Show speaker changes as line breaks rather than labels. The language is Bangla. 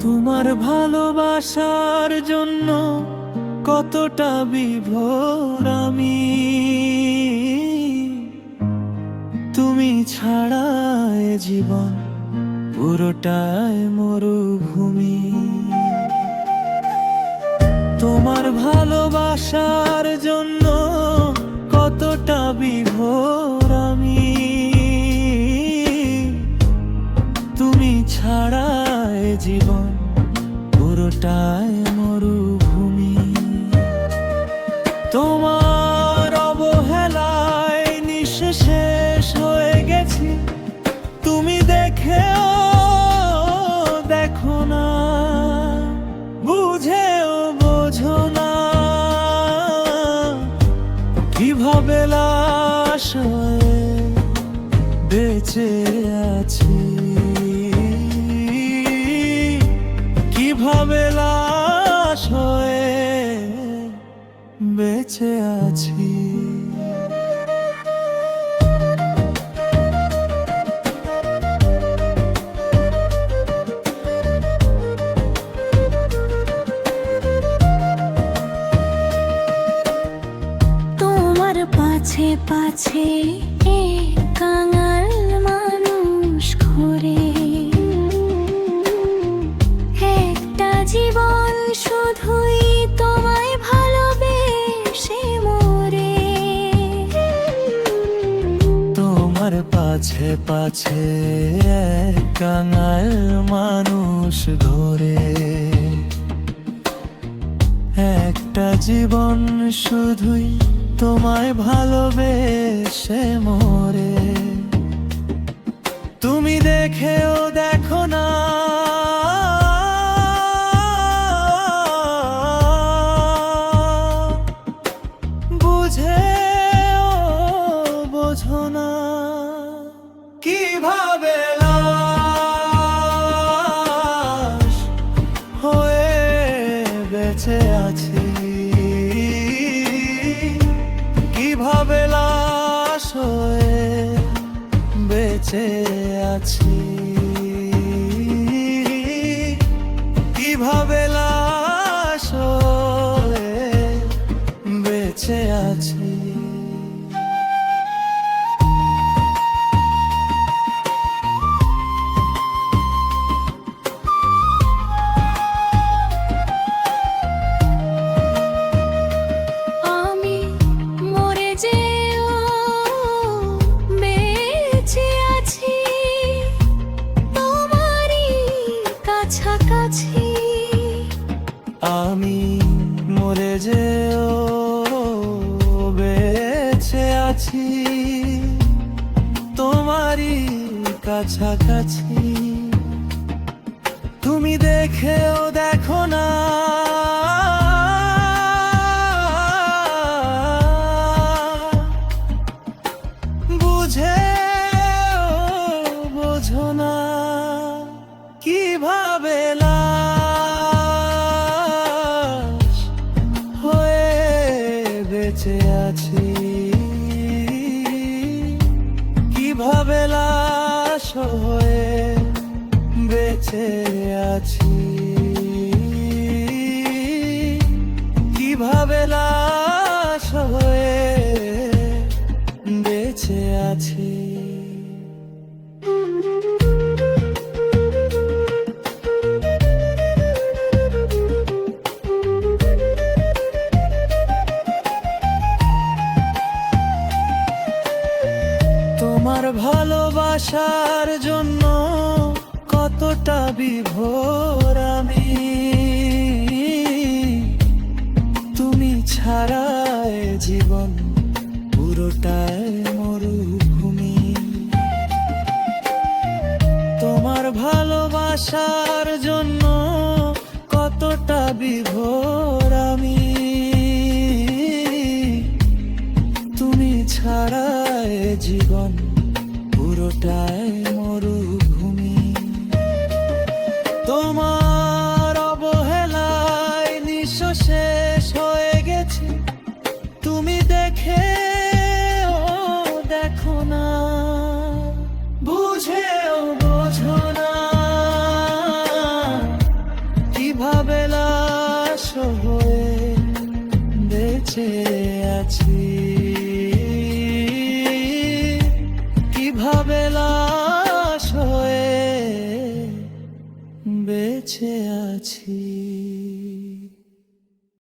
তোমার ভালোবাসার জন্য কতটা বিভোর আমি, তুমি ছাড়া এ জীবন পুরোটাই মরুভূমি। তোমার ভালোবাসার জন্য কতটা বিভোর আমি, তুমি ছাড়া এ জীবন পুরোটাই মরুভূমি। তোমার অবহেলায় নিঃশেষ হয়ে গেছি, তুমি দেখেও দেখো না, বুঝেও বোঝো না, কিভাবে লাশ হয়ে বেঁচে আছি, কিভাবে লাশ হয়ে বেঁচে আছি।
তোমার পাছে পাছে এক কাঙাল মানুষ ঘোরে, একটা জীবন শুধুই তোমায় ভালোবেসে মরে।
তোমার পাছে পাছে এক কাঙাল মানুষ ধরে, একটা জীবন শুধুই তোমায় ভালোবেসে মরে। তুমি দেখেও দেখো না, বুঝেও বোঝো না, কিভাবে লাশ হয়ে বেঁচে আছি, কিভাবে লাশ হয়ে বেঁচে আছি, কিভাবে লাশ হয়ে বেঁচে আছি।
আমি মরে যেও বেঁচে আছি তোমারই কাছাকাছি।
আমি মরে যেও বেঁচে আছি তোমারই কাছাকাছি। তুমি দেখেও দেখো না, বুঝেও বোঝো না, কিভাবে লাশ হয়ে বেঁচে আছি, কিভাবে লাশ হয়ে বেঁচে আছি, কিভাবে লাশ হয়ে বেঁচে আছি। তোমার ভালোবাসার জন্য কতটা বিভোর আমি, তুমি ছাড়া এ জীবন পুরোটাই মরুভূমি। তোমার ভালোবাসার জন্য কতটা বিভোর আমি, তুমি ছাড়া এ জীবন পুরোটাই মরুভূমি। তোমার অবহেলায় নিঃশেষ হয়ে গেছি, তুমি দেখেও দেখো না, বুঝেও বোঝো না, কিভাবে লাশ হয়ে বেঁচে আছি, কিভাবে লাশ হয়ে বেঁচে আছি।